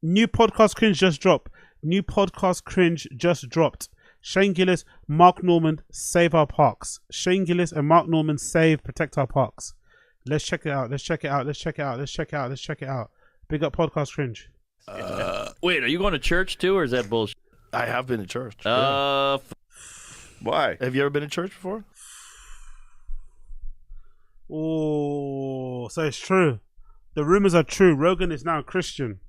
New podcast cringe just dropped. New podcast cringe just dropped. Shane Gillis, Mark Norman, save our parks. Shane Gillis and Mark Norman save, protect our parks. Let's check it out. Let's check it out. Let's check it out. Let's check it out. Let's check it out. Big up podcast cringe. Wait, are you going to church too, or is that bullshit? I have been to church. Why? Have you ever been to church before? Oh, so it's true. The rumors are true. Rogan is now a Christian.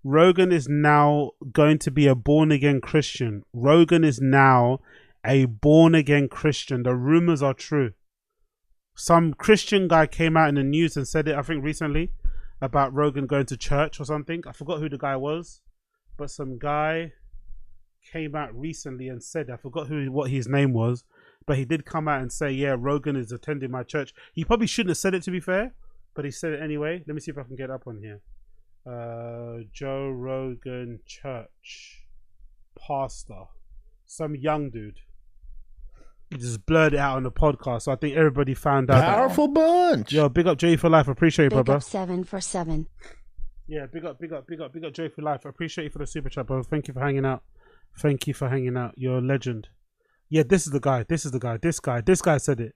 Rogan is now going to be a born-again Christian. Rogan is now a born-again Christian. The rumors are true. Some Christian guy came out in the news and said it, I think recently, about Rogan going to church or something. I forgot who the guy was, but some guy came out recently and said, I forgot what his name was, but he did come out and say, yeah, Rogan is attending my church. He probably shouldn't have said it, to be fair, but he said it anyway. Let me see if I can get up on here. Joe Rogan church pastor, some young dude. He just blurred it out on the podcast, so I think everybody found out. Powerful bunch. Yo, big up Jay for life. Appreciate you, Big brother. up 7 for 7. Yeah, big up Jay for life. I appreciate you for the super chat, bro. Thank you for hanging out. Thank you for hanging out. You're a legend. Yeah, this is the guy. This guy said it.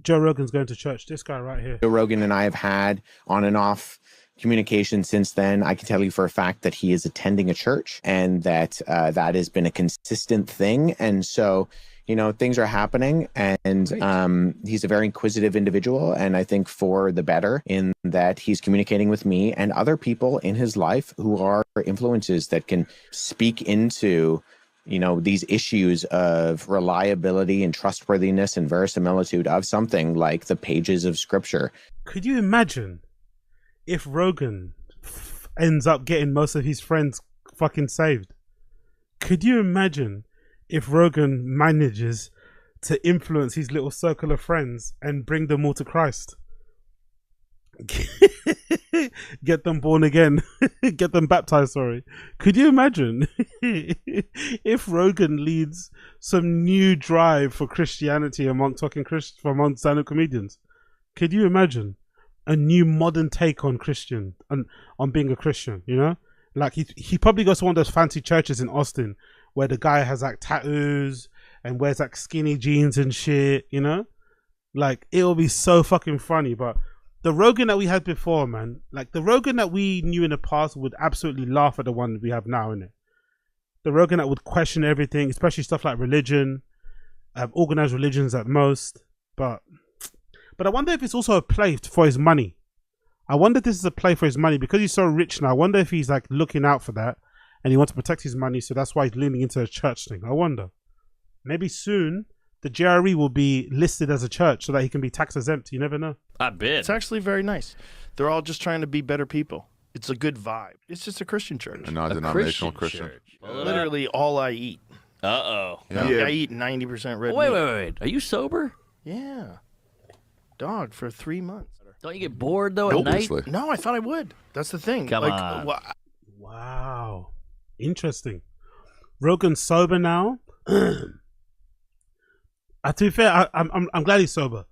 Joe Rogan's going to church. This guy right here. Joe Rogan and I have had on and off communication since then. I can tell you for a fact that he is attending a church, and that that has been a consistent thing. And so, you know, things are happening, and he's a very inquisitive individual, and I think for the better, in that he's communicating with me and other people in his life who are influences that can speak into, you know, these issues of reliability and trustworthiness and verisimilitude of something like the pages of scripture. Could you imagine if Rogan ends up getting most of his friends fucking saved? Could you imagine if Rogan manages to influence his little circle of friends and bring them all to Christ? Get them born again. Get them baptized, sorry. Could you imagine if Rogan leads some new drive for Christianity among stand-up comedians? Could you imagine a new modern take on Christian, on being a Christian, you know? Like he probably goes to one of those fancy churches in Austin where the guy has like tattoos and wears like skinny jeans and shit, you know? Like, it'll be so fucking funny. But the Rogan that we had before, man, like the Rogan that we knew in the past would absolutely laugh at the one we have now, innit? The Rogan that would question everything, especially stuff like religion, organized religions at most. But I wonder if it's also a play for his money. I wonder if this is a play for his money because he's so rich now. I wonder if he's like looking out for that and he wants to protect his money, so that's why he's leaning into a church thing. I wonder. Maybe soon the JRE will be listed as a church so that he can be tax exempt. You never know. I bet. It's actually very nice. They're all just trying to be better people. It's a good vibe. It's just a Christian church. A non-denominational Christian. Literally all I eat. Uh-oh. Yeah. I eat 90% red meat. Wait. Are you sober? Yeah. Dog, for 3 months. Don't you get bored, though, at night? No, I thought I would. That's the thing. Come on. Wow. Interesting. Rogan's sober now. To be fair, I'm glad he's sober.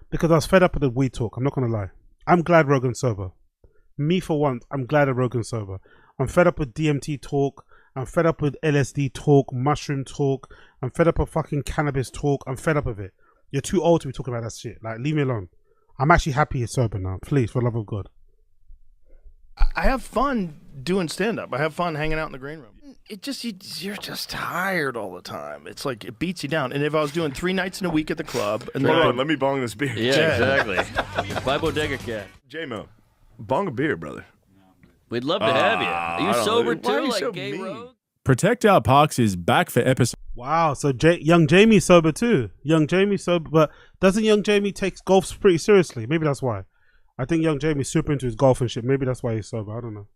Because I was fed up with the weed talk. I'm not going to lie. I'm glad Rogan's sober. Me, for once, I'm glad that Rogan's sober. I'm fed up with DMT talk. I'm fed up with LSD talk, mushroom talk. I'm fed up with fucking cannabis talk. I'm fed up with it. You're too old to be talking about that shit. Like, leave me alone. I'm actually happy he's sober now. Please, for the love of God. I have fun doing stand-up. I have fun hanging out in the green room. You're just tired all the time. It's like, it beats you down. And if I was doing 3 nights in a week at the club... and Hold on, let me bong this beer. Yeah, exactly. Buy Bodega Cat. J-Mo, bong a beer, brother. We'd love to have you. Are you sober, too, like so Gay mean? Rogue? Protect Our Parks is back for episode. Wow, so young Jamie's sober too. Young Jamie's sober, but doesn't young Jamie take golf pretty seriously? Maybe that's why. I think young Jamie's super into his golf and shit. Maybe that's why he's sober. I don't know.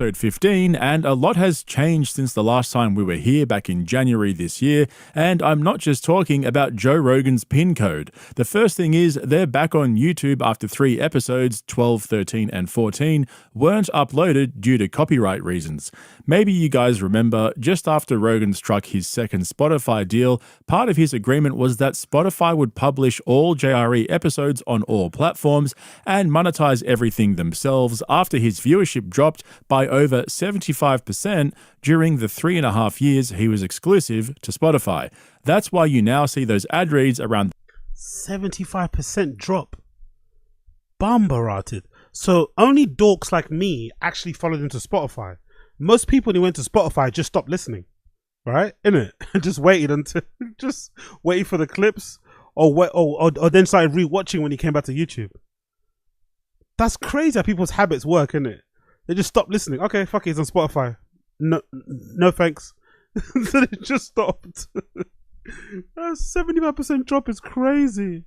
Episode 15, and a lot has changed since the last time we were here back in January this year, and I'm not just talking about Joe Rogan's pin code. The first thing is they're back on YouTube after 3 episodes, 12, 13, and 14, weren't uploaded due to copyright reasons. Maybe you guys remember, just after Rogan struck his second Spotify deal, part of his agreement was that Spotify would publish all JRE episodes on all platforms and monetize everything themselves after his viewership dropped by over 75% during the 3.5 years he was exclusive to Spotify. That's why you now see those ad reads around 75% drop. Bumberatted. So only dorks like me actually followed into Spotify. Most people who went to Spotify just stopped listening, right? Innit? Just waited for the clips, or then started rewatching when he came back to YouTube. That's crazy how people's habits work, innit? They just stopped listening. Okay, fuck it, it's on Spotify. No thanks. So they just stopped. That 75% drop is crazy.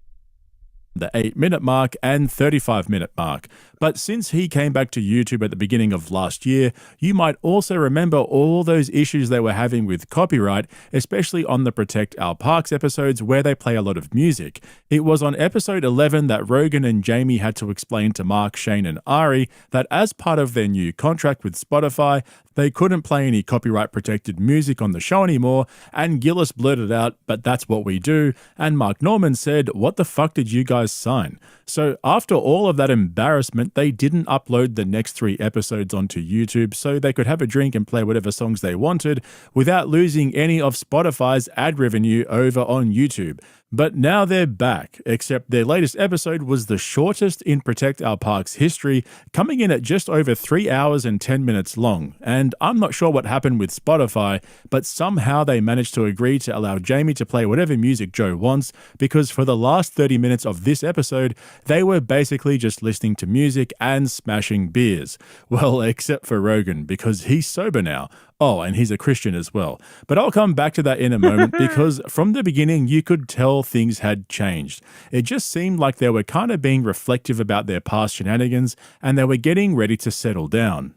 The 8-minute mark and 35-minute mark. But since he came back to YouTube at the beginning of last year, you might also remember all those issues they were having with copyright, especially on the Protect Our Parks episodes where they play a lot of music. It was on episode 11 that Rogan and Jamie had to explain to Mark, Shane, and Ari that as part of their new contract with Spotify, they couldn't play any copyright-protected music on the show anymore, and Gillis blurted out, "But that's what we do," and Mark Norman said, "What the fuck did you guys sign?" So after all of that embarrassment, they didn't upload the next 3 episodes onto YouTube so they could have a drink and play whatever songs they wanted without losing any of Spotify's ad revenue over on YouTube. But now they're back, except their latest episode was the shortest in Protect Our Parks history, coming in at just over 3 hours and 10 minutes long. And I'm not sure what happened with Spotify, but somehow they managed to agree to allow Jamie to play whatever music Joe wants, because for the last 30 minutes of this episode, they were basically just listening to music and smashing beers. Well, except for Rogan, because he's sober now. Oh, and he's a Christian as well. But I'll come back to that in a moment, because from the beginning, you could tell things had changed. It just seemed like they were kind of being reflective about their past shenanigans, and they were getting ready to settle down.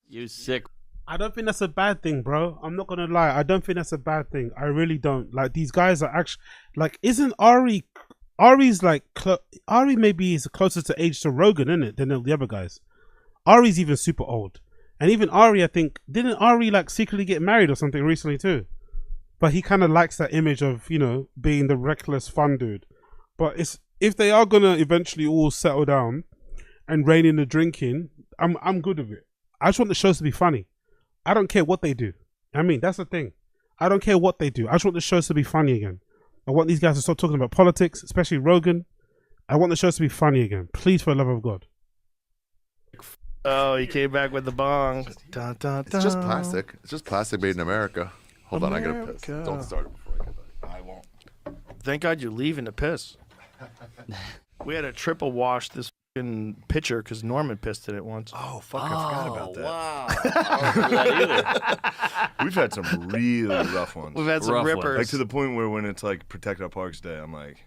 You sick. I don't think that's a bad thing, bro. I'm not gonna lie. I don't think that's a bad thing. I really don't. Like, these guys are actually, like, isn't Ari's like, Ari maybe is closer to age to Rogan, isn't it, than the other guys. Ari's even super old. And even Ari, I think, didn't Ari like secretly get married or something recently too? But he kind of likes that image of, you know, being the reckless fun dude. But if they are gonna eventually all settle down and rein in the drinking, I'm good with it. I just want the shows to be funny. I don't care what they do. I mean, that's the thing. I don't care what they do. I just want the shows to be funny again. I want these guys to stop talking about politics, especially Rogan. I want the shows to be funny again. Please, for the love of God. Oh, he came back with the bong. Dun, dun, dun. It's just plastic. It's just plastic made in America. Hold on, I gotta piss. Don't start it before I get that. I won't. Thank God you're leaving to piss. We had a triple wash this fucking pitcher because Norman pissed in it once. Oh, fuck, I forgot about that. Wow. I don't remember that either. We've had some really rough ones. We've had some Rough rippers. Like to the point where when it's like Protect Our Parks Day, I'm like,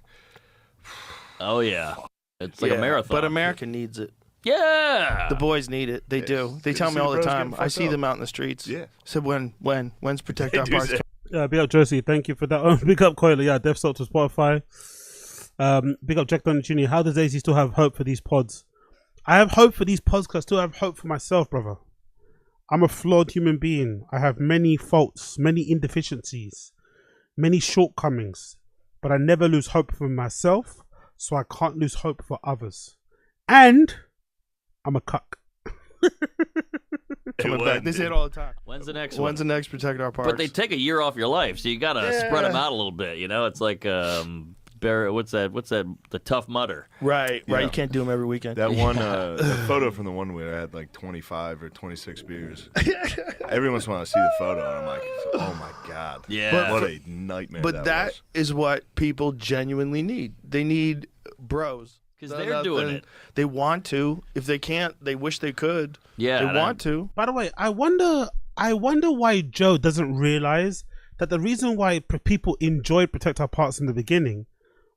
Oh, yeah. It's like a marathon. But America needs it. Yeah. The boys need it. They do. They Good tell to me see all the the bros time. getting I see fucked them out in the streets. yeah. Said when's Protect Our do Parks? say- Big up Josie, thank you for that. Big up Coiler, yeah, Death Salt to Spotify. Big up Jack Donner Jr. How does Daisy still have hope for these pods? I have hope for these pods because I still have hope for myself, brother. I'm a flawed human being. I have many faults, many indeficiencies, many shortcomings, but I never lose hope for myself, so I can't lose hope for others. And I'm a cuck. Coming back. They say it all the time. When's the next When's one? the next Protect Our Parks? But they take a year off your life, so you got to spread them out a little bit. You know, it's like, what's that? The Tough Mudder. Right. Yeah. You can't do them every weekend. that one that photo from the one where I had like 25 or 26 beers. Every once in a while I see the photo and I'm like, oh my God. Yeah. What a nightmare But that was. is what people genuinely need. They need bros. 'Cause they're doing it. They want to. If they can't, they wish they could. Yeah. They and want to. By the way, I wonder why Joe doesn't realize that the reason why people enjoyed Protect Our Parts in the beginning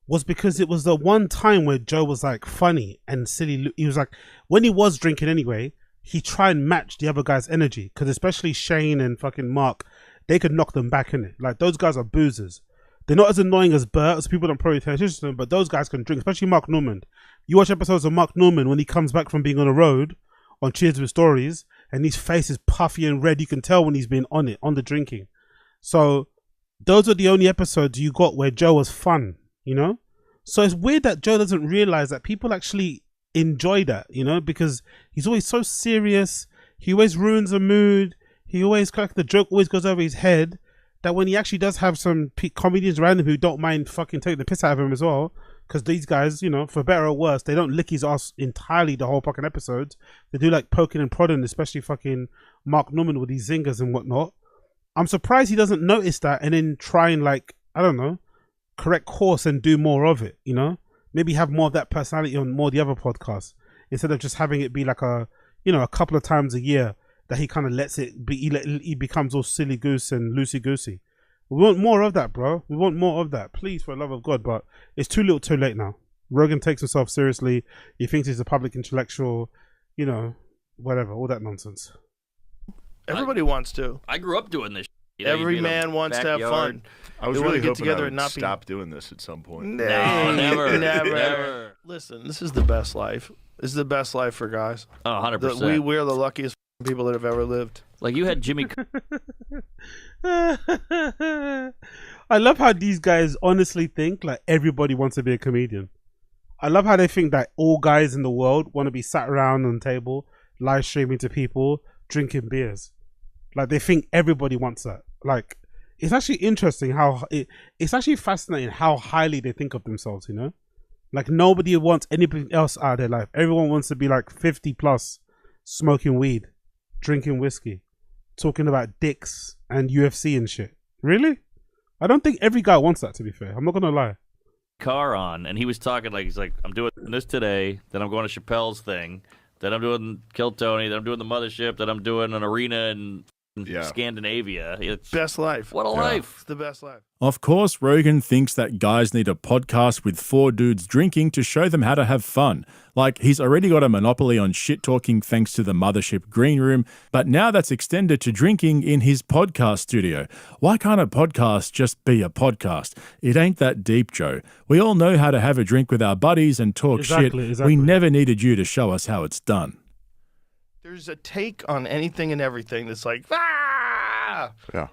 was because it was the one time where Joe was like funny and silly. He was like, when he was drinking anyway, he try and match the other guy's energy, because especially Shane and fucking Mark, they could knock them back in it. Like, those guys are boozers. They're not as annoying as Bert, so people don't probably pay attention to them, but those guys can drink, especially Mark Norman. You watch episodes of Mark Norman when he comes back from being on the road on Cheers with Stories, and his face is puffy and red. You can tell when he's been on it, on the drinking. So those are the only episodes you got where Joe was fun, you know? So it's weird that Joe doesn't realize that people actually enjoy that, you know, because he's always so serious. He always ruins the mood. He always, like, the joke always goes over his head, that when he actually does have some comedians around him who don't mind fucking taking the piss out of him as well, because these guys, you know, for better or worse, they don't lick his ass entirely the whole fucking episodes. They do like poking and prodding, especially fucking Mark Norman with these zingers and whatnot. I'm surprised he doesn't notice that and then try and, like, I don't know, correct course and do more of it, you know? Maybe have more of that personality on more of the other podcasts, instead of just having it be like a, you know, a couple of times a year that he kind of lets it be, he becomes all silly goose and loosey goosey. We want more of that, bro. We want more of that, please, for the love of God. But it's too little, too late now. Rogan takes himself seriously. He thinks he's a public intellectual, you know, whatever, all that nonsense. Everybody wants to. I grew up doing this. Every man wants to have fun. I was They really wanna get hoping together I and would not be- stop doing this at some point. No, never, never. never. Listen, this is the best life. This is the best life for guys. Oh, 100%. We're the luckiest people that have ever lived. Like, you had Jimmy. I love how these guys honestly think like everybody wants to be a comedian. I love how they think that all guys in the world want to be sat around on the table, live streaming to people, drinking beers. Like, they think everybody wants that. Like, it's actually interesting how it's actually fascinating how highly they think of themselves, you know? Like, nobody wants anything else out of their life. Everyone wants to be like 50 plus, smoking weed, drinking whiskey, talking about dicks and UFC and shit. Really? I don't think every guy wants that, to be fair. I'm not gonna lie. Car on, and he was talking like, he's like, I'm doing this today, then I'm going to Chappelle's thing, then I'm doing Kill Tony, then I'm doing the Mothership, then I'm doing an arena in Scandinavia. It's Best life. what a life. It's the best life. Of course, Rogan thinks that guys need a podcast with 4 dudes drinking to show them how to have fun. Like, he's already got a monopoly on shit-talking thanks to the Mothership Green Room, but now that's extended to drinking in his podcast studio. Why can't a podcast just be a podcast? It ain't that deep, Joe. We all know how to have a drink with our buddies and talk shit. Exactly. We never needed you to show us how it's done. There's a take on anything and everything that's like, ah! Yeah.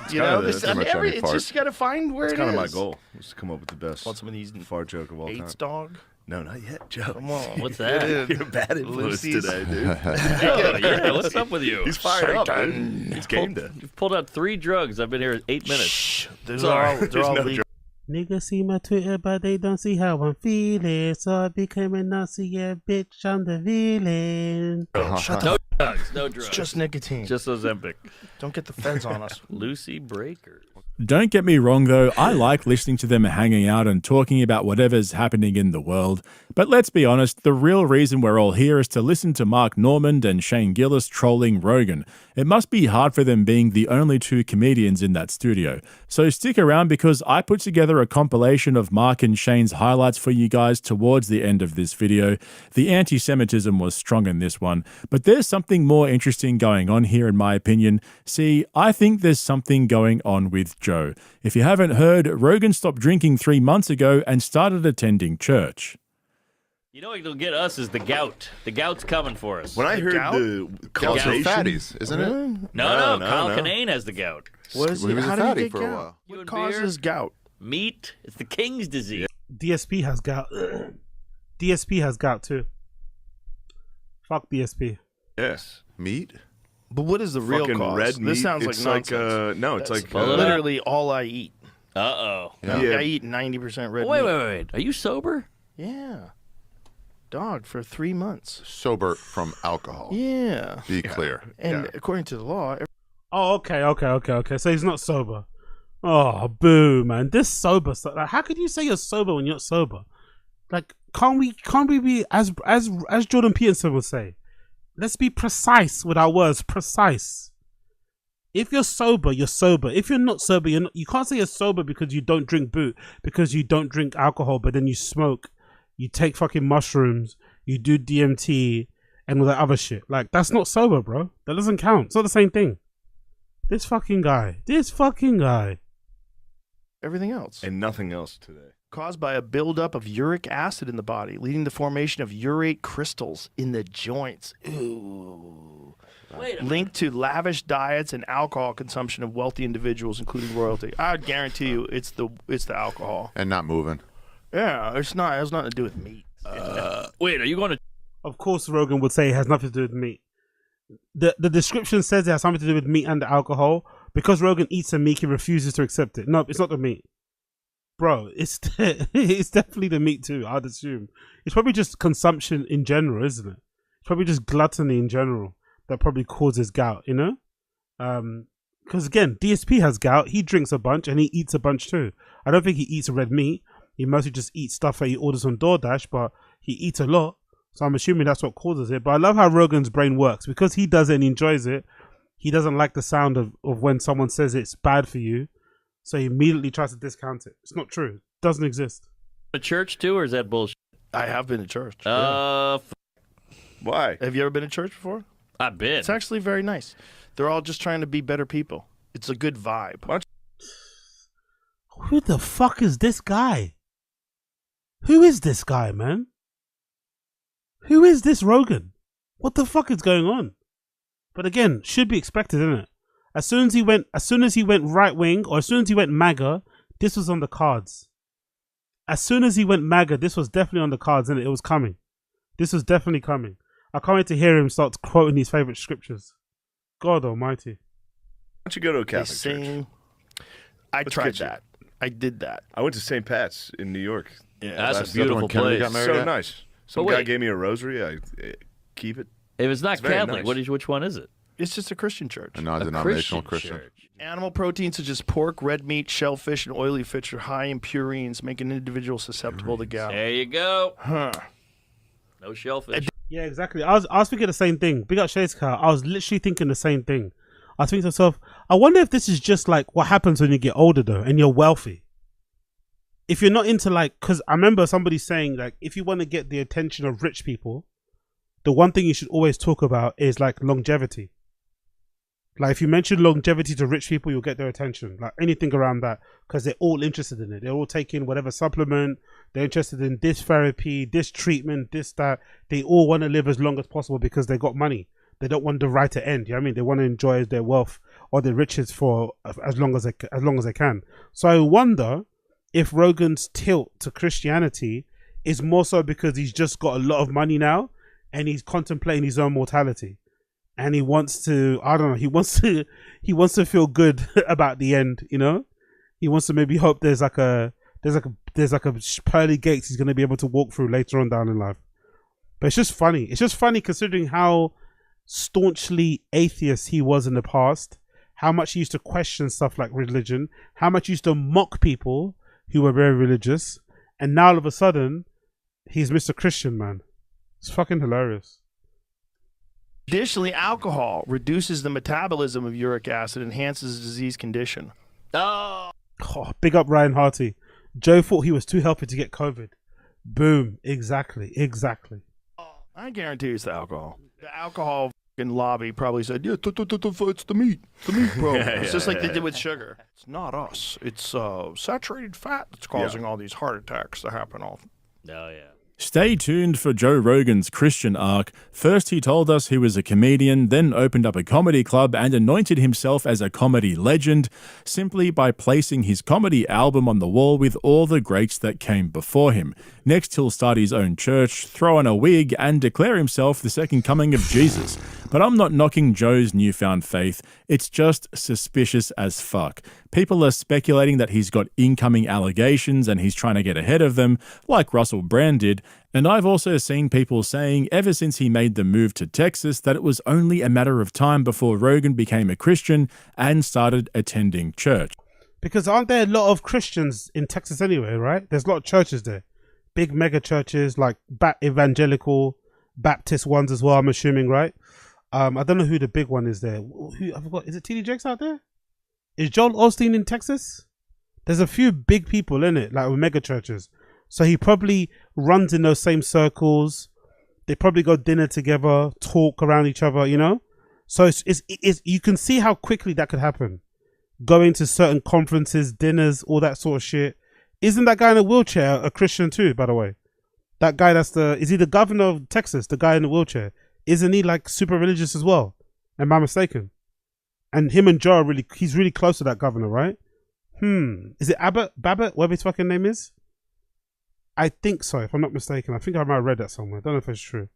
You know, kinda- this, that's I mean, pretty much any it's fart. just got to find where It's it kind of is. my goal, is to come up with the best Want some of these fart joke of all time. Bates dog? No, not yet, Joe. Come on. What's that? Get You're a bad influence Lucy's- today, dude. Oh, yeah, what's up with you? He's fired up, Satan. dude. He's game to. You've pulled out 3 drugs. I've been here 8 minutes. Shh. They're Sorry. all, they're There's all no legal. Niggas see my Twitter, but they don't see how I'm feeling. So I became a Nazi, yeah, bitch, I'm the villain. Shut No the drugs. No drugs. It's just nicotine. Just Ozempic. Don't get the feds on us. Lucy Breaker. Don't get me wrong though, I like listening to them hanging out and talking about whatever's happening in the world. But let's be honest, the real reason we're all here is to listen to Mark Norman and Shane Gillis trolling Rogan. It must be hard for them being the only 2 comedians in that studio. So stick around because I put together a compilation of Mark and Shane's highlights for you guys towards the end of this video. The anti-Semitism was strong in this one, but there's something more interesting going on here in my opinion. See, I think there's something going on with Joe. If you haven't heard, Rogan stopped drinking 3 months ago and started attending church. You know what'll get us is the gout. The gout's coming for us. When I heard gout? the Calls for causation, fatties, isn't it? No, No, Kyle no. Kinane has the gout. What is Well, he it? was a How did fatty he get for a gout? while. You What and causes gout? Meat. It's the king's disease. DSP has gout. DSP has gout too. Fuck DSP. yes, Meat? But what is the real fucking cause? red meat. This sounds it's like nonsense. no, it's That's like Pull it up. literally all I eat. Uh-oh. Yeah. I eat 90% red Wait, meat. wait. Are you sober? Yeah. Dog, for 3 months. Sober from alcohol. Yeah. Be clear. And according to the law, Oh, okay. So he's not sober. Oh, boo, man. This sober stuff. Like, how could you say you're sober when you're not sober? Like, can't we be as Jordan Peterson would say? Let's be precise with our words. Precise. If you're sober, you're sober. If you're not sober, you're not. You can't say you're sober because you don't drink boot, because you don't drink alcohol, but then you smoke, you take fucking mushrooms, you do DMT, and all that other shit. Like, that's not sober, bro. That doesn't count. It's not the same thing. This fucking guy. Everything else. And nothing else today. Caused by a buildup of uric acid in the body, leading to the formation of urate crystals in the joints. Ooh. Linked to lavish diets and alcohol consumption of wealthy individuals, including royalty. I guarantee you, it's the alcohol. And not moving. Yeah, it has nothing to do with meat. Wait, are you going to? Of course, Rogan would say it has nothing to do with meat. The description says it has something to do with meat and the alcohol. Because Rogan eats the meat, he refuses to accept it. No, it's not the meat. Bro, it's definitely the meat too, I'd assume. It's probably just consumption in general, isn't it? It's probably just gluttony in general that probably causes gout, you know? Because again, DSP has gout. He drinks a bunch and he eats a bunch too. I don't think he eats red meat. He mostly just eats stuff that he orders on DoorDash, but he eats a lot. So I'm assuming that's what causes it. But I love how Rogan's brain works. Because he does it and he enjoys it, he doesn't like the sound of when someone says it's bad for you. So he immediately tries to discount it. It's not true. It doesn't exist. A church too, or is that bullshit? I have been to church. Why? Have you ever been to church before? I've been. It's actually very nice. They're all just trying to be better people. It's a good vibe. Who the fuck is this guy? Who is this guy, man? Who is this Rogan? What the fuck is going on? But again, should be expected, isn't it? As soon as he went right wing, or as soon as he went MAGA, this was on the cards. As soon as he went MAGA, this was definitely on the cards, and it was coming. This was definitely coming. I can't wait to hear him start quoting his favorite scriptures. God Almighty! Why don't you go to a Catholic church? I tried that. I did that. I went to St. Pat's in New York. Yeah, that's a beautiful place. So nice. Some guy gave me a rosary. I keep it. If it's not Catholic, nice. which one is it? It's just a Christian church. A non-denominational Christian. Animal proteins such as pork, red meat, shellfish, and oily fish are high in purines, making an individual susceptible to gout. There you go. Huh. No shellfish. Yeah, exactly. I was thinking the same thing. Big up Shades Car. I was literally thinking the same thing. I was thinking to myself, I wonder if this is just like what happens when you get older though, and you're wealthy. If you're not into because I remember somebody saying like, if you want to get the attention of rich people, the one thing you should always talk about is like longevity. Like if you mention longevity to rich people, you'll get their attention. Like anything around that, because they're all interested in it. They're all taking whatever supplement. They're interested in this therapy, this treatment, this, that. They all want to live as long as possible because they got money. They don't want the right to end. You know what I mean? They want to enjoy their wealth or their riches for as long as they can. So I wonder if Rogan's tilt to Christianity is more so because he's just got a lot of money now and he's contemplating his own mortality. And he wants to, I don't know, he wants to feel good about the end, you know? He wants to maybe hope there's like a pearly gates he's going to be able to walk through later on down in life. But it's just funny. It's just funny considering how staunchly atheist he was in the past, how much he used to question stuff like religion, how much he used to mock people who were very religious, and now all of a sudden, he's Mr. Christian, man. It's fucking hilarious. Additionally, alcohol reduces the metabolism of uric acid, enhances the disease condition. Oh, big up Ryan Harty. Joe thought he was too healthy to get COVID. Boom. Exactly. I guarantee it's the alcohol. The alcohol lobby probably said, yeah, it's the meat. It's the meat, bro. It's just like they did with sugar. It's not us. It's saturated fat that's causing all these heart attacks to happen often. Oh, yeah. Stay tuned for Joe Rogan's Christian arc. First, he told us he was a comedian, then opened up a comedy club and anointed himself as a comedy legend simply by placing his comedy album on the wall with all the greats that came before him. Next, he'll start his own church, throw on a wig, and declare himself the second coming of Jesus. But I'm not knocking Joe's newfound faith. It's just suspicious as fuck. People are speculating that he's got incoming allegations and he's trying to get ahead of them, like Russell Brand did. And I've also seen people saying ever since he made the move to Texas that it was only a matter of time before Rogan became a Christian and started attending church. Because aren't there a lot of Christians in Texas anyway, right? There's a lot of churches there. Big mega churches like evangelical Baptist ones as well, I'm assuming, right? I don't know who the big one is there. I forgot. Is it TD Jakes out there? Is Joel Osteen in Texas? There's a few big people in it, like with mega churches. So he probably runs in those same circles. They probably go dinner together, talk around each other, you know? So it's you can see how quickly that could happen. Going to certain conferences, dinners, all that sort of shit. Isn't that guy in a wheelchair a Christian too, by the way? That guy is he the governor of Texas, the guy in the wheelchair? Isn't he like super religious as well? Am I mistaken? And him and Joe are he's really close to that governor, right? Is it Babbitt, whatever his fucking name is? I think so, if I'm not mistaken. I think I might have read that somewhere. I don't know if it's true.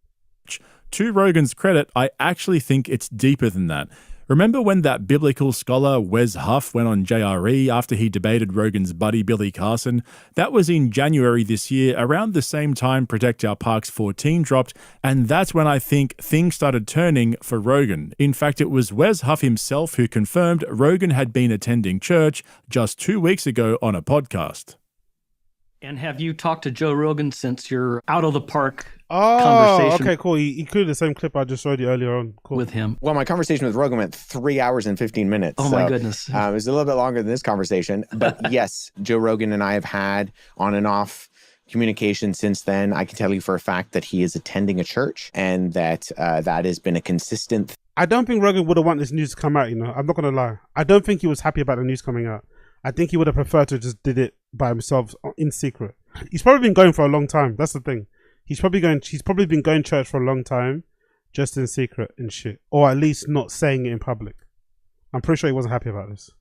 To Rogan's credit, I actually think it's deeper than that. Remember when that biblical scholar Wes Huff went on JRE after he debated Rogan's buddy Billy Carson? That was in January this year, around the same time Protect Our Parks 14 dropped, and that's when I think things started turning for Rogan. In fact, it was Wes Huff himself who confirmed Rogan had been attending church just 2 weeks ago on a podcast. And have you talked to Joe Rogan since your out of the park conversation? Okay, cool. He included the same clip I just showed you earlier on. Cool. With him. Well, my conversation with Rogan went 3 hours and 15 minutes. Oh, my goodness. It was a little bit longer than this conversation. But yes, Joe Rogan and I have had on and off communication since then. I can tell you for a fact that he is attending a church and that that has been a consistent. I don't think Rogan would have wanted this news to come out, you know. I'm not going to lie. I don't think he was happy about the news coming out. I think he would have preferred to just did it by himself in secret. He's probably been going for a long time. That's the thing. He's probably been going to church for a long time, just in secret and shit, or at least not saying it in public. I'm pretty sure he wasn't happy about this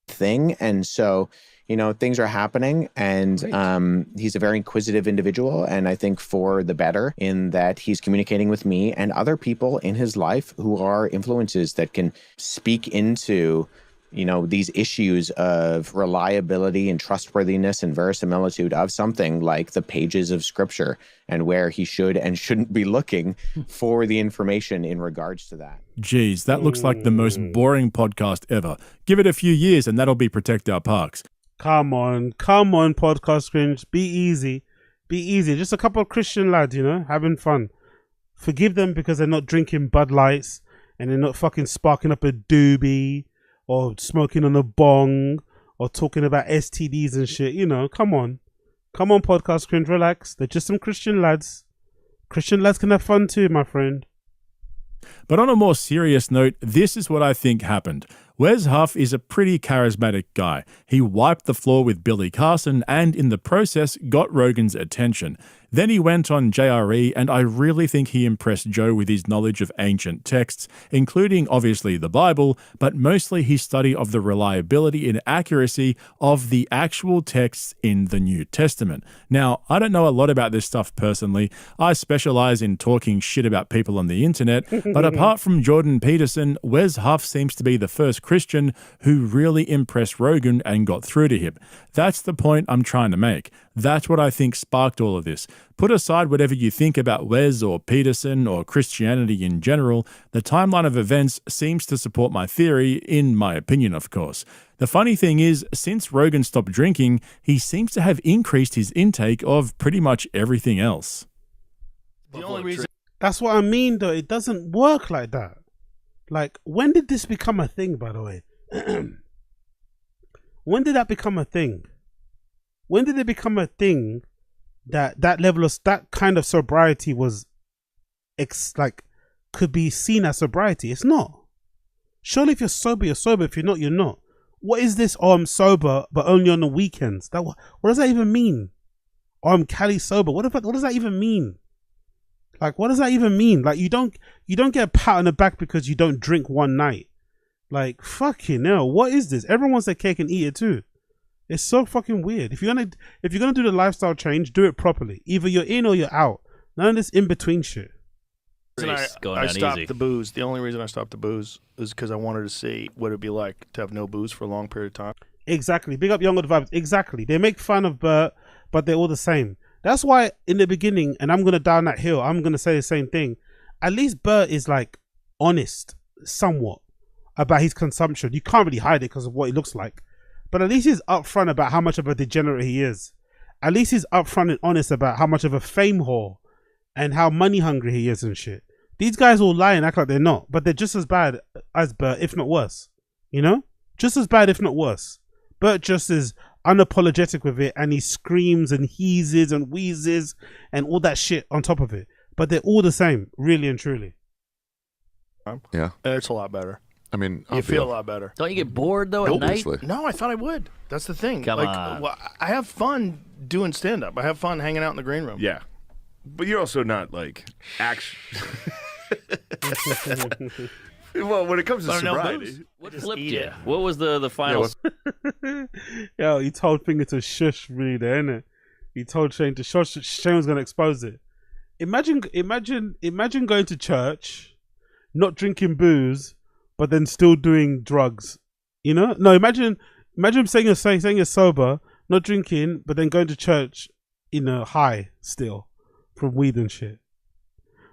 thing, and so you know things are happening, and he's a very inquisitive individual, and I think for the better in that he's communicating with me and other people in his life who are influences that can speak into you know, these issues of reliability and trustworthiness and verisimilitude of something like the pages of scripture and where he should and shouldn't be looking for the information in regards to that. Geez, that looks like the most boring podcast ever. Give it a few years and that'll be Protect Our Parks. Come on, Podcast Cringe. Be easy. Just a couple of Christian lads, you know, having fun. Forgive them because they're not drinking Bud Lights and they're not fucking sparking up a doobie or smoking on a bong, or talking about STDs and shit, you know, come on, Podcast Cringe, relax. They're just some Christian lads. Christian lads can have fun too, my friend. But on a more serious note, this is what I think happened. Wes Huff is a pretty charismatic guy. He wiped the floor with Billy Carson and in the process got Rogan's attention. Then he went on JRE and I really think he impressed Joe with his knowledge of ancient texts, including obviously the Bible, but mostly his study of the reliability and accuracy of the actual texts in the New Testament. Now, I don't know a lot about this stuff personally. I specialize in talking shit about people on the internet, but apart from Jordan Peterson, Wes Huff seems to be the first Christian who really impressed Rogan and got through to him. That's the point I'm trying to make. That's what I think sparked all of this. Put aside whatever you think about Wes or Peterson or Christianity in general, the timeline of events seems to support my theory, in my opinion, of course. The funny thing is, since Rogan stopped drinking, he seems to have increased his intake of pretty much everything else. The only reason. That's what I mean, though. It doesn't work like that. Like, when did this become a thing, by the way? When did that become a thing? When did it become a thing that level of, that kind of sobriety was, could be seen as sobriety? It's not. Surely if you're sober, you're sober. If you're not, you're not. What is this? Oh, I'm sober, but only on the weekends. What does that even mean? Oh, I'm Cali sober. What does that even mean? Like, what does that even mean? Like, you don't get a pat on the back because you don't drink one night. Like, fucking hell, what is this? Everyone wants their cake and eat it too. It's so fucking weird. If you're gonna do the lifestyle change, do it properly. Either you're in or you're out. None of this in between shit. I stopped the booze. The only reason I stopped the booze is because I wanted to see what it'd be like to have no booze for a long period of time. Exactly. Big up Younger Vibes. Exactly. They make fun of Bert, but they're all the same. That's why in the beginning, and I'm gonna down that hill, I'm gonna say the same thing. At least Bert is like honest, somewhat, about his consumption. You can't really hide it because of what he looks like. But at least he's upfront about how much of a degenerate he is. At least he's upfront and honest about how much of a fame whore and how money hungry he is and shit. These guys all lie and act like they're not, but they're just as bad as Bert, if not worse. You know? Just as bad, if not worse. Bert just is unapologetic with it, and he screams and heezes and wheezes and all that shit on top of it. but they're all the same, really and truly. Yeah. It's a lot better. I mean, You feel a lot better. Don't you get bored though at night? Obviously. No, I thought I would. That's the thing. Come on. Well, I have fun doing stand-up. I have fun hanging out in the green room. Yeah. But you're also not like well, when it comes to sobriety. What flipped you? What was the final? Yo, he told Finger to shush, really, there, innit? He told Shane to shush. Shane was gonna expose it. Imagine going to church, not drinking booze, but then still doing drugs. You know? No, imagine saying you're sober, not drinking, but then going to church, high still from weed and shit.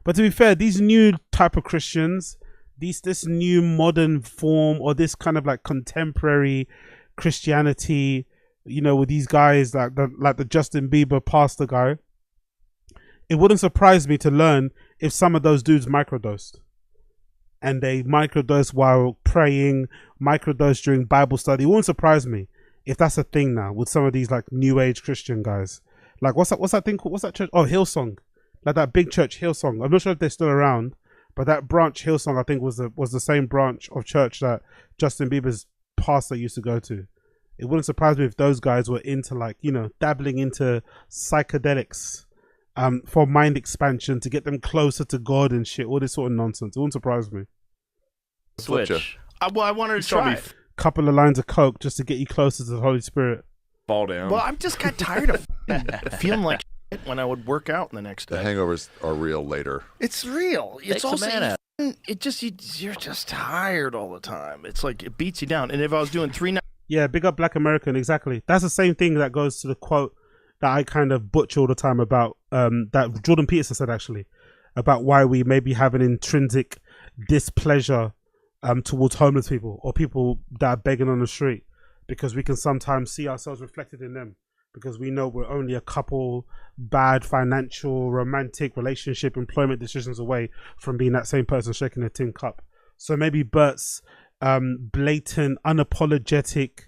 But to be fair, these new type of Christians, this new modern form or this kind of like contemporary Christianity, with these guys like the Justin Bieber pastor guy, it wouldn't surprise me to learn if some of those dudes microdosed. And they microdose while praying, microdose during Bible study. It won't surprise me if that's a thing now with some of these like new age Christian guys. Like what's that thing called? What's that church? Oh, Hillsong. Like that big church Hillsong. I'm not sure if they're still around, but that branch Hillsong I think was the same branch of church that Justin Bieber's pastor used to go to. It wouldn't surprise me if those guys were into like, dabbling into psychedelics for mind expansion to get them closer to God and shit, all this sort of nonsense. It wouldn't surprise me. Switch. I wanted to try it. Couple of lines of coke just to get you closer to the Holy Spirit. Fall down. Well, I just got tired of feeling like shit when I would work out the next day. The hangovers are real later. It's real. It's Take some also man out. you're just tired all the time. It's like it beats you down. And if I was doing 3 nights, Yeah, big up Black American, exactly. That's the same thing that goes to the quote that I kind of butcher all the time about that Jordan Peterson said actually about why we maybe have an intrinsic displeasure towards homeless people or people that are begging on the street, because we can sometimes see ourselves reflected in them because we know we're only a couple bad financial, romantic, relationship, employment decisions away from being that same person shaking a tin cup. So maybe Bert's blatant, unapologetic,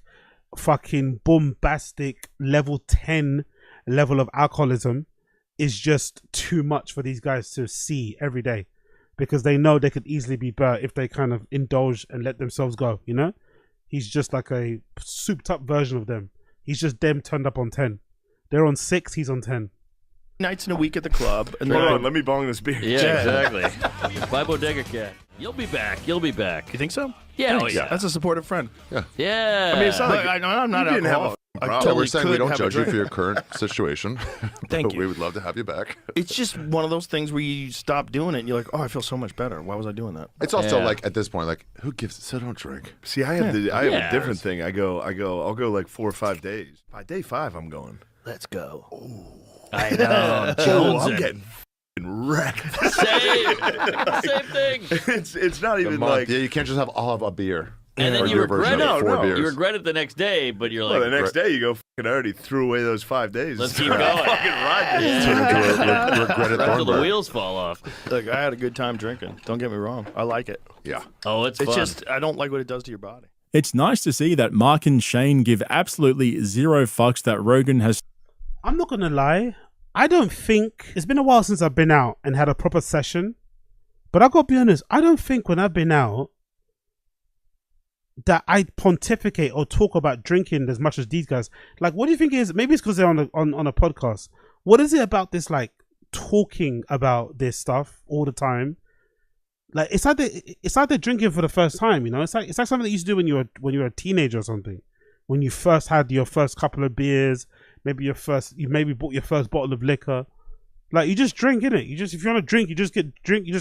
fucking bombastic level 10 level of alcoholism is just too much for these guys to see every day, because they know they could easily be Bert if they kind of indulge and let themselves go, He's just like a souped up version of them. He's just them turned up on 10. They're on 6, he's on 10. nights in a week at the club. And Hold on, let me bong this beer. Yeah, exactly. By Bodega Cat. You'll be back. You'll be back. You think so? Yeah, Thanks. That's a supportive friend. Yeah. I mean, it's not like I'm not you didn't have alcoholic. a I problem. totally We're saying we could don't have a judge you drink. for your current situation. Thank but you. We would love to have you back. It's just one of those things where you stop doing it and you're like, oh, I feel so much better. Why was I doing that? It's also Yeah. like at this point, like who gives? So don't drink. See, I have I have Yeah. a different thing. I'll go like 4 or 5 days. By day 5, I'm going. Let's go. I know. Oh, I'm getting f***ing wrecked. Same thing. It's not The even month. like. Yeah, you can't just have all of a beer. And then Or you your version regret of it. 4 No, beers. You regret it the next day, but you're like, Well, the next day you go. I already threw away those 5 days. let's keep I going. fucking ride this. Turn into a regretted Until the Thornburg. wheels fall off. Look, I had a good time drinking. Don't get me wrong. I like it. Yeah. Oh, it's It's fun. just, I don't like what it does to your body. It's nice to see that Mark and Shane give absolutely zero fucks that Rogan has I'm not gonna lie. I don't think it's been a while since I've been out and had a proper session. But I gotta be honest, I don't think when I've been out that I pontificate or talk about drinking as much as these guys. Like, what do you think it is? Maybe it's because they're on a podcast. What is it about this, like, talking about this stuff all the time? Like, it's like they're drinking for the first time, you know? It's like something that you used to do when you were a teenager or something. When you first had your first couple of beers, you maybe bought your first bottle of liquor. Like, you just drink, innit? If you want to drink, you just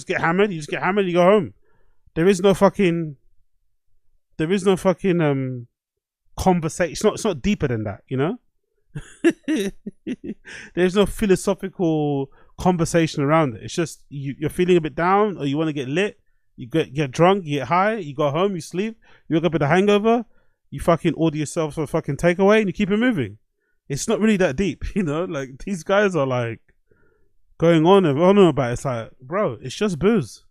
get hammered, you go home. There is no fucking conversation. It's not deeper than that, you know? There's no philosophical conversation around it. It's just you're feeling a bit down, or you want to get lit, you get drunk, you get high, you go home, you sleep, you wake up with a hangover, you fucking order yourself a fucking takeaway and you keep it moving. It's not really that deep, you know? Like, these guys are like going on and on about it. It's like, bro, it's just booze.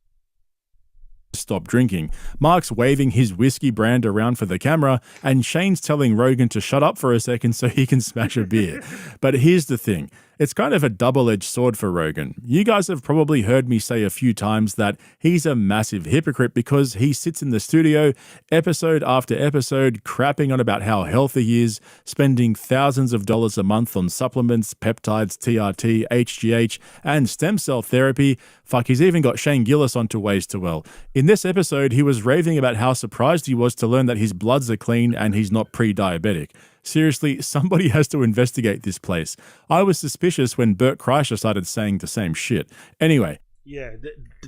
stop drinking. Mark's waving his whiskey brand around for the camera, and Shane's telling Rogan to shut up for a second so he can smash a beer. But here's the thing. It's kind of a double-edged sword for Rogan. You guys have probably heard me say a few times that he's a massive hypocrite because he sits in the studio episode after episode crapping on about how healthy he is, spending thousands of dollars a month on supplements, peptides, TRT, HGH, and stem cell therapy. Fuck, he's even got Shane Gillis onto Ways to Well. In this episode, he was raving about how surprised he was to learn that his bloods are clean and he's not pre-diabetic. Seriously, somebody has to investigate this place. I was suspicious when Bert Kreischer started saying the same shit. Anyway. Yeah,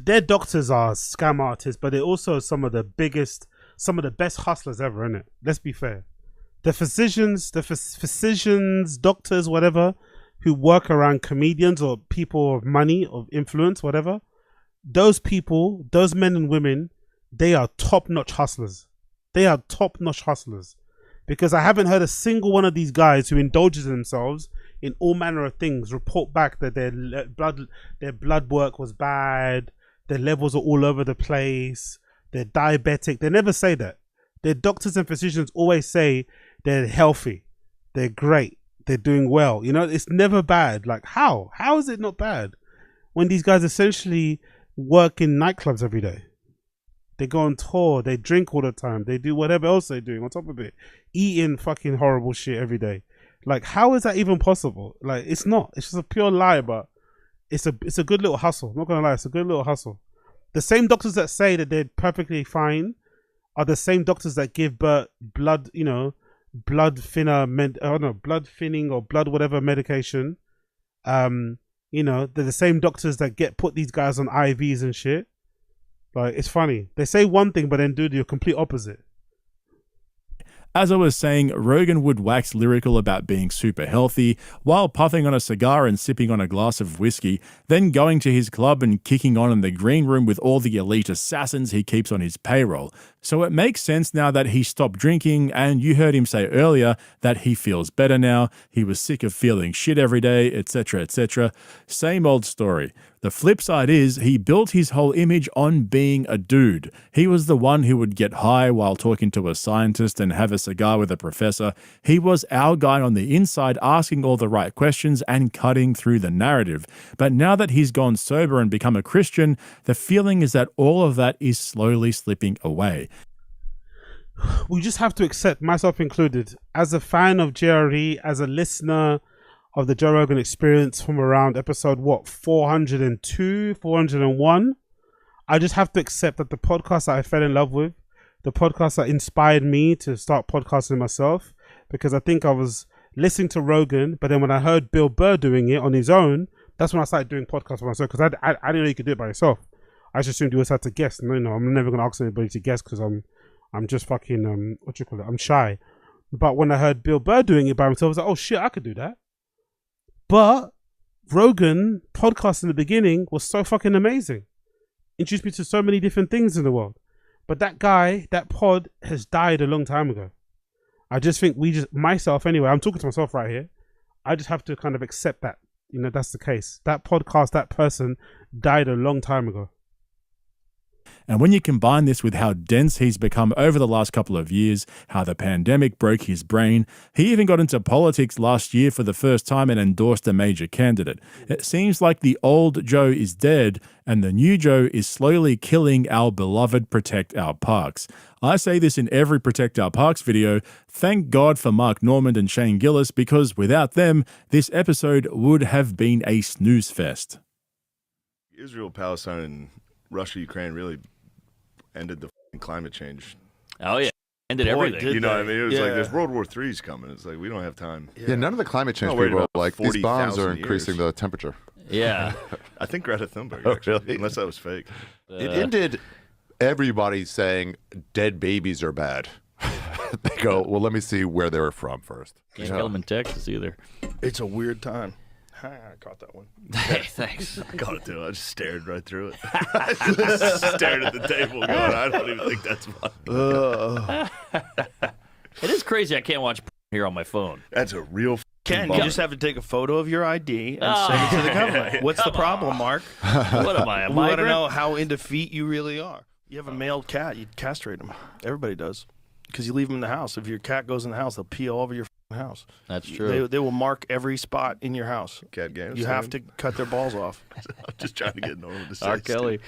their doctors are scam artists, but they're also some of the best hustlers ever, innit? Let's be fair. The physicians, doctors, whatever, who work around comedians or people of money, of influence, whatever, those people, those men and women, they are top-notch hustlers. They are top-notch hustlers. Because I haven't heard a single one of these guys who indulges themselves in all manner of things report back that their blood work was bad, their levels are all over the place, they're diabetic. They never say that. Their doctors and physicians always say they're healthy, they're great, they're doing well. You know, it's never bad. Like, how? How is it not bad when these guys essentially work in nightclubs every day? They go on tour, they drink all the time, they do whatever else they're doing on top of it, eating fucking horrible shit every day. Like, how is that even possible? Like, it's not. It's just a pure lie, but it's a good little hustle. I'm not gonna lie, it's a good little hustle. The same doctors that say that they're perfectly fine are the same doctors that give Bert blood, you know, blood thinning or blood whatever medication. You know, they're the same doctors that put these guys on IVs and shit. Like, it's funny. They say one thing, but then do the complete opposite. As I was saying, Rogan would wax lyrical about being super healthy while puffing on a cigar and sipping on a glass of whiskey, then going to his club and kicking on in the green room with all the elite assassins he keeps on his payroll. So it makes sense now that he stopped drinking, and you heard him say earlier that he feels better now, he was sick of feeling shit every day, etc., etc. Same old story. The flip side is he built his whole image on being a dude. He was the one who would get high while talking to a scientist and have a cigar with a professor. He was our guy on the inside asking all the right questions and cutting through the narrative. But now that he's gone sober and become a Christian, the feeling is that all of that is slowly slipping away. We just have to accept, myself included, as a fan of JRE, as a listener of the Joe Rogan Experience from around episode 402, 401, I just have to accept that the podcast that I fell in love with, the podcast that inspired me to start podcasting myself, because I think I was listening to Rogan, but then when I heard Bill Burr doing it on his own, that's when I started doing podcasts for myself, because I didn't know you could do it by yourself. I just assumed you always had to guess. No, I'm never going to ask anybody to guess because I'm just fucking, I'm shy. But when I heard Bill Burr doing it by himself, I was like, oh shit, I could do that. But Rogan podcast in the beginning was so fucking amazing. Introduced me to so many different things in the world. But that guy, that pod has died a long time ago. I just think myself anyway, I'm talking to myself right here. I just have to kind of accept that, you know, that's the case. That podcast, that person died a long time ago. And when you combine this with how dense he's become over the last couple of years, how the pandemic broke his brain, he even got into politics last year for the first time and endorsed a major candidate. It seems like the old Joe is dead and the new Joe is slowly killing our beloved Protect Our Parks. I say this in every Protect Our Parks video. Thank God for Mark Normand and Shane Gillis, because without them, this episode would have been a snooze fest. Israel, Palestine, and Russia, Ukraine really ended the climate change. Oh, yeah. Ended everything. You know what I mean? It was like, there's World War III's coming. It's like, we don't have time. Yeah, none of the climate change people are like, these bombs are increasing the temperature. Yeah. I think Greta Thunberg, actually, really? Unless that was fake. It ended everybody saying dead babies are bad. They go, well, let me see where they were from first. Can't kill them in Texas either. It's a weird time. I caught that one. Hey, thanks. I caught it too. I just stared right through it. I just stared at the table going, I don't even think that's funny. It is crazy I can't watch here on my phone. That's a real Ken, you just have to take a photo of your ID and send it to the government. What's the problem, Mark? What am I, a We want to migrant? know how into feet you really are. You have a male cat, you castrate him. Everybody does. Because you leave him in the house. If your cat goes in the house, they'll pee all over your house. house. That's true. They will mark every spot in your house. Cat games. You have to cut their balls off. I'm just trying to get Norman to say R. Kelly.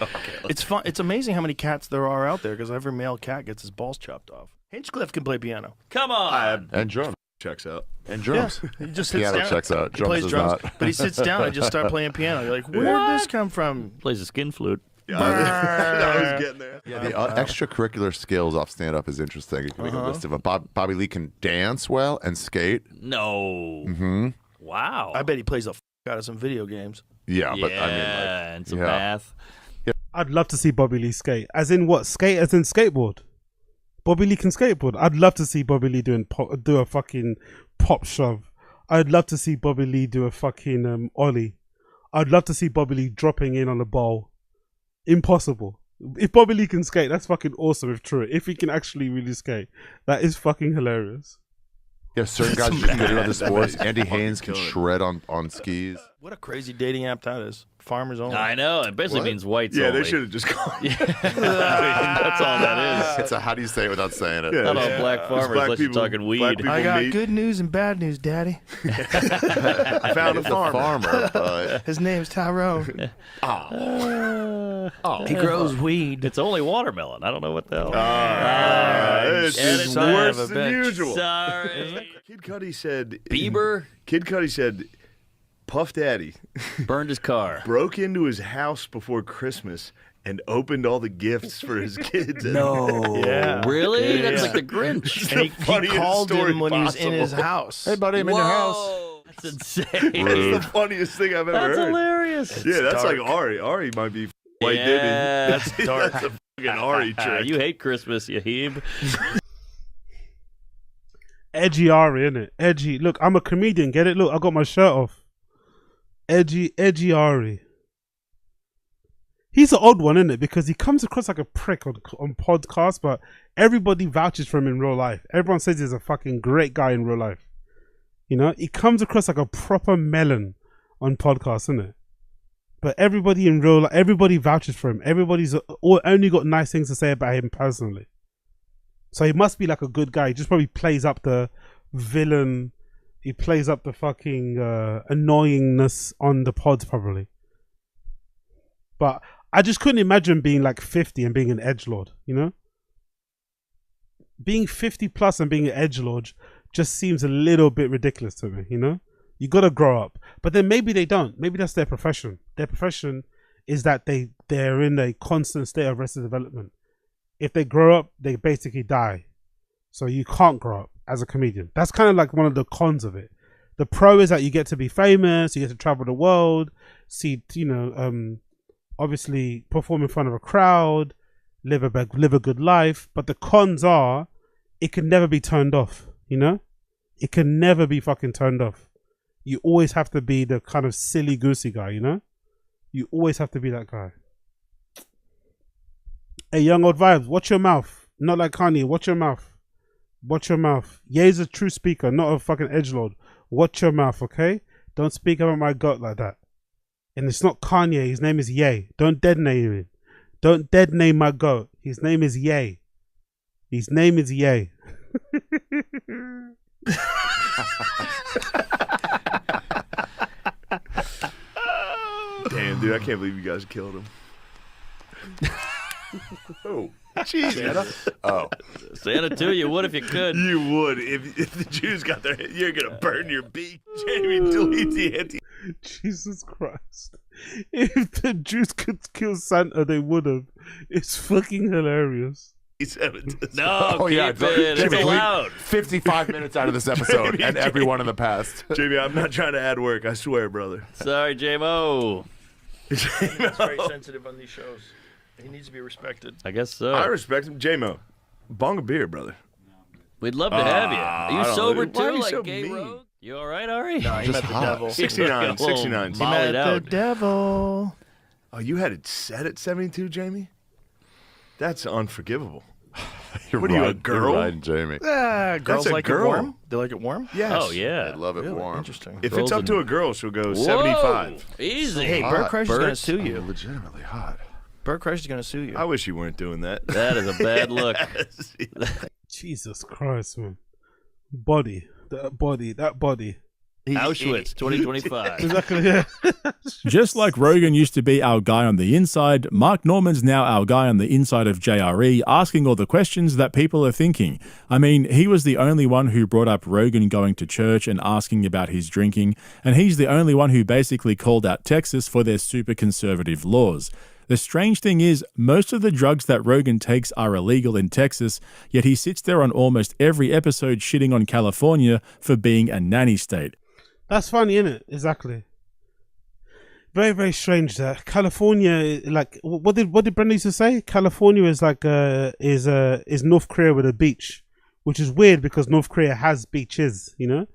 It's fun. It's amazing how many cats there are out there because every male cat gets his balls chopped off. Hinchcliffe can play piano. Come on. And drums. Checks out. And drums. He just sits Piano down. checks out. He Drums plays does drums, not. but he sits down and just starts playing piano. You're like, where did this come from? Plays a skin flute. Yeah, I was getting there. Yeah, the extracurricular skills off stand-up is interesting. You can make a list of them. Bobby Lee can dance well and skate. No. Mm-hmm. Wow. I bet he plays the out of some video games. Yeah, but I mean, like, and some math. I'd love to see Bobby Lee skate. As in what? Skate as in skateboard? Bobby Lee can skateboard. I'd love to see Bobby Lee do a fucking pop shove. I'd love to see Bobby Lee do a fucking ollie. I'd love to see Bobby Lee dropping in on a bowl. Impossible. If Bobby Lee can skate, that's fucking awesome. If true, if he can actually really skate, that is fucking hilarious. yeah, certain guys are just good at other sports. Andy Haynes can shred on skis. What a crazy dating app that is. Farmers only. I know. It basically means whites Yeah, only. they should have just called. That's all that is. It's a how do you say it without saying it? Yeah. Not all black farmers black unless you're people- talking weed. black people- I got meet. good news and bad news, Daddy. I found a It's farmer. but His name's Tyrone. He grows weed. It's only watermelon. I don't know what the hell. This And is it's worse son of a than bitch. usual. Sorry. Kid Cudi said. Bieber Kid Cudi said, Puff Daddy burned his car. broke into his house before Christmas and opened all the gifts for his kids. Yeah. Really? Yeah, That's yeah. like the Grinch. And he funniest called story him when he was in his possible. house. hey, buddy, I'm in your house. Whoa, that's insane. That's the funniest thing I've ever That's heard. hilarious. Yeah, that's dark. like Ari. Ari might be white, Yeah, didn't that's he? dark. That's a fucking Ari trick. You hate Christmas, you heeb. Edgy Ari, innit? Edgy. Look, I'm a comedian. Get it? Look, I got my shirt off. Edgy Ari. He's an odd one, isn't it? Because he comes across like a prick on podcasts, but everybody vouches for him in real life. Everyone says he's a fucking great guy in real life. You know, he comes across like a proper melon on podcasts, isn't it? But everybody in real life, everybody vouches for him. Everybody's only got nice things to say about him personally. So he must be like a good guy. He just probably plays up the villain. He plays up the fucking annoyingness on the pods probably. But I just couldn't imagine being like 50 and being an edgelord, you know? Being 50 plus and being an edgelord just seems a little bit ridiculous to me, you know? You gotta grow up. But then maybe they don't. Maybe that's their profession. Their profession is that they're in a constant state of arrested development. If they grow up, they basically die. So you can't grow up as a comedian. That's kind of like one of the cons of it. The pro is that you get to be famous, you get to travel the world, see, you know, obviously perform in front of a crowd, live a good life. But the cons are, it can never be turned off, you know? It can never be fucking turned off. You always have to be the kind of silly goosey guy, you know? You always have to be that guy. Hey, young old vibes, watch your mouth. Not like Kanye, watch your mouth. Watch your mouth. Ye's a true speaker, not a fucking edgelord. Watch your mouth, okay? Don't speak about my goat like that. And it's not Kanye, his name is Ye. Don't dead name him. Don't dead name my goat. His name is Ye. His name is Ye. Damn, dude, I can't believe you guys killed him. Oh, jeez. Oh, Santa too, you would if you could. You would if the Jews got their. You're gonna burn your beak. Jamie, delete the anti. Jesus Christ. If the Jews could kill Santa, they would have. It's fucking hilarious. No, oh yeah, keep it. It's Jamie, allowed. 55 minutes out of this episode, and everyone in the past. Jamie, I'm not trying to add work. I swear, brother. Sorry, J-Mo. He's very sensitive on these shows. He needs to be respected. I guess so. I respect him. J-Mo, bong a beer, brother. We'd love to have you. Are I you don't sober know. Why are too, you like so Gay mean? Rogue? You all right, Ari? No, he met the devil. 69, 69. He Mollied met out. the devil. Oh, you had it set at 72, Jamie? That's unforgivable. You're What are you, a right, girl? You're right, Jamie. Girls a like girl. it warm? They like it warm? Yes. Oh, yeah. I love it Really? warm. Interesting. If Girls it's up and- to a girl, she'll go Whoa, 75. Easy. Hey, Hot. Bert Kreischer's going to Bert? sue you. Legitimately hot. Bert Kreischer's going to sue you. I wish you weren't doing that. That is a bad look. Jesus Christ, man. Body. That body. Auschwitz 2025. Exactly. Yeah. Just like Rogan used to be our guy on the inside, Mark Norman's now our guy on the inside of JRE, asking all the questions that people are thinking. I mean, he was the only one who brought up Rogan going to church and asking about his drinking, and he's the only one who basically called out Texas for their super conservative laws. The strange thing is, most of the drugs that Rogan takes are illegal in Texas, yet he sits there on almost every episode shitting on California for being a nanny state. That's funny, isn't it? Exactly. Very, very strange that California, like, what did Brenda used to say? California is like is North Korea with a beach, which is weird because North Korea has beaches, you know.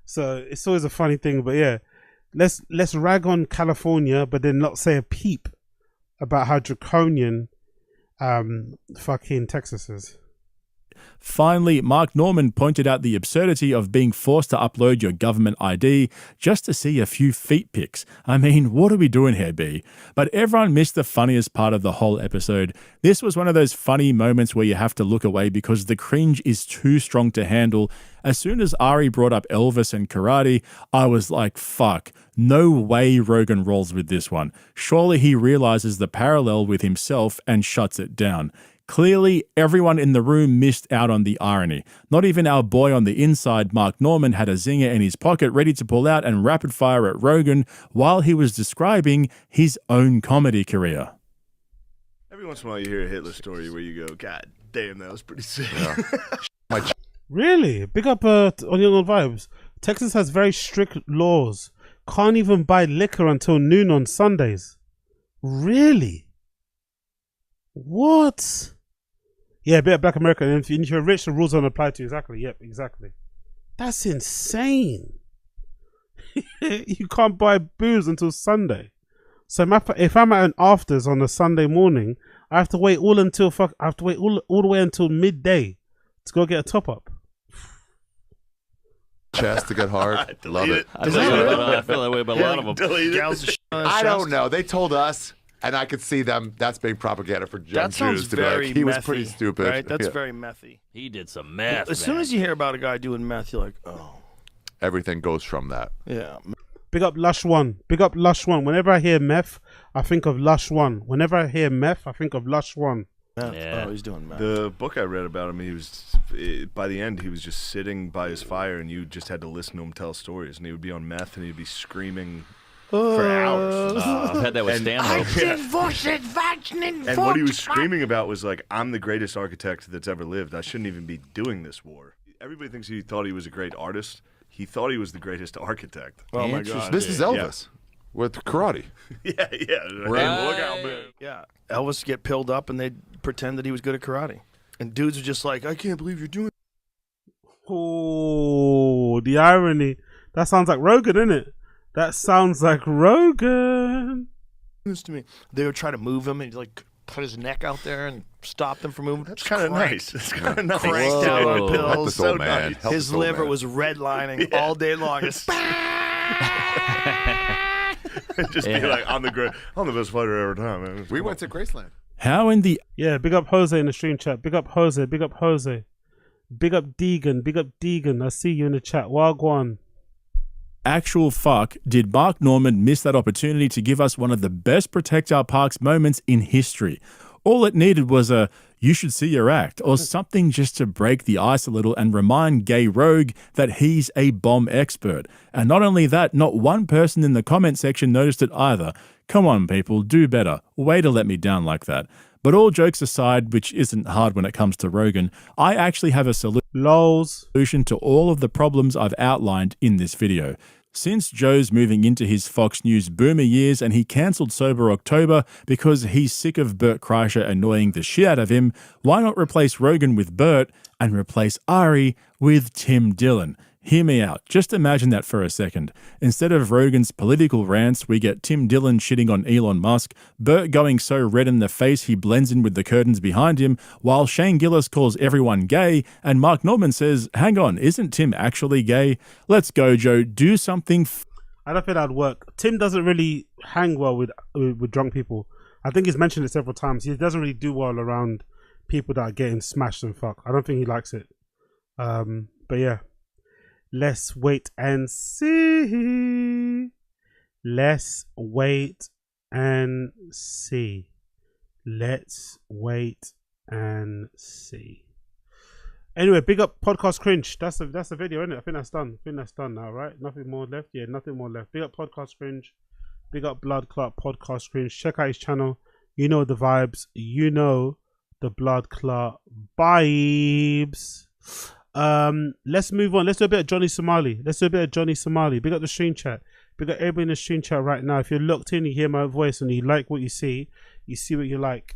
So it's always a funny thing. But yeah, let's rag on California, but then not say a peep about how draconian fucking Texas is. Finally, Mark Norman pointed out the absurdity of being forced to upload your government ID just to see a few feet pics. I mean, what are we doing here, B? But everyone missed the funniest part of the whole episode. This was one of those funny moments where you have to look away because the cringe is too strong to handle. As soon as Ari brought up Elvis and karate, I was like, fuck, no way Rogan rolls with this one. Surely he realizes the parallel with himself and shuts it down. Clearly, everyone in the room missed out on the irony. Not even our boy on the inside, Mark Norman, had a zinger in his pocket ready to pull out and rapid fire at Rogan while he was describing his own comedy career. Every once in a while you hear a Hitler story where you go, God damn, that was pretty sick. Yeah. Really? Big up on your own vibes. Texas has very strict laws. Can't even buy liquor until noon on Sundays. Really? What? Yeah, a bit of Black America. And if you're rich, the rules don't apply to you. Exactly. Yep, exactly. That's insane. You can't buy booze until Sunday. So if I'm at an afters on a Sunday morning, I have to wait all the way until midday to go get a top up. Chest to get hard. Love it. I feel that way about a lot of them. I don't know. They told us, and I could see them. That's being propaganda for young That sounds Jews to be like, very he was methy, pretty stupid. Right? That's Yeah. very methy. He did some meth. As soon as you hear about a guy doing meth, you're like, oh. Everything goes from that. Yeah. Big up Lush One. Big up Lush One. Whenever I hear meth, I think of Lush One. Whenever I hear meth, I think of Lush One. Meth. Yeah. Oh, he's doing meth. The book I read about him, by the end, he was just sitting by his fire, and you just had to listen to him tell stories. And he would be on meth, and he'd be screaming for hours. I've had that with Stanhope. And what he was screaming about was like, I'm the greatest architect that's ever lived. I shouldn't even be doing this war. Everybody thinks he thought he was a great artist. He thought he was the greatest architect. Oh, my God. This is Elvis with karate. Yeah. Right. Look out, man. Yeah. Elvis get pilled up, and they'd pretend that he was good at karate. And dudes are just like, I can't believe you're doing Oh, the irony. That sounds like Rogan, isn't it? That sounds like Rogan. this to me. They would try to move him, and he'd like put his neck out there and stop them from moving. That's kind of nice. That's kind of nice. Cranked out on Whoa. Help pills. this old so man. nice. Help His this old liver man. was redlining all day long. Just be like, I'm the best fighter ever time, man. We went to Graceland. How in the Yeah, big up Jose in the stream chat. Big up Jose. Big up Jose. Big up Deegan. Big up Deegan. I see you in the chat. Wagwan. actual fuck did Mark Norman miss that opportunity to give us one of the best Protect Our Parks moments in history? All it needed was a "you should see your act" or something just to break the ice a little and remind Gay Rogue that he's a bomb expert. And not only that, not one person in the comment section noticed it either. Come on, people, do better. Way to let me down like that. But all jokes aside, which isn't hard when it comes to Rogan, I actually have a solution to all of the problems I've outlined in this video. Since Joe's moving into his Fox News boomer years and he cancelled Sober October because he's sick of Bert Kreischer annoying the shit out of him, why not replace Rogan with Bert and replace Ari with Tim Dillon? Hear me out. Just imagine that for a second. Instead of Rogan's political rants, we get Tim Dillon shitting on Elon Musk, Bert going so red in the face he blends in with the curtains behind him, while Shane Gillis calls everyone gay, and Mark Norman says, hang on, isn't Tim actually gay? Let's go, Joe. Do something. I don't think that'd work. Tim doesn't really hang well with drunk people. I think he's mentioned it several times. He doesn't really do well around people that are getting smashed and fucked. I don't think he likes it. But yeah. Let's wait and see. Let's wait and see. Let's wait and see. Anyway, big up Podcast Cringe. That's the video, isn't it? I think that's done now, right? Nothing more left. Yeah, nothing more left. Big up Podcast Cringe. Big up Blood Clot Podcast Cringe. Check out his channel. You know the vibes. You know the Blood Clot vibes. Let's move on. Let's do a bit of Johnny Somali. Big up the stream chat. Big up everybody in the stream chat right now. If you're locked in, you hear my voice and you like what you see what you like.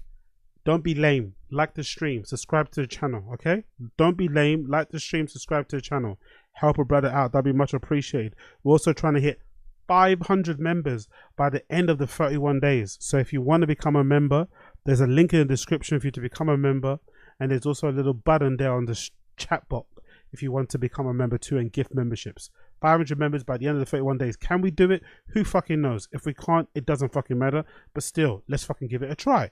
Don't be lame. Like the stream. Subscribe to the channel, okay? Don't be lame. Like the stream. Subscribe to the channel. Help a brother out. That'd be much appreciated. We're also trying to hit 500 members by the end of the 31 days. So if you want to become a member, there's a link in the description for you to become a member. And there's also a little button there on the chat box if you want to become a member too and gift memberships. 500 members by the end of the 31 days. Can we do it? Who fucking knows? If we can't, it doesn't fucking matter. But still, let's fucking give it a try.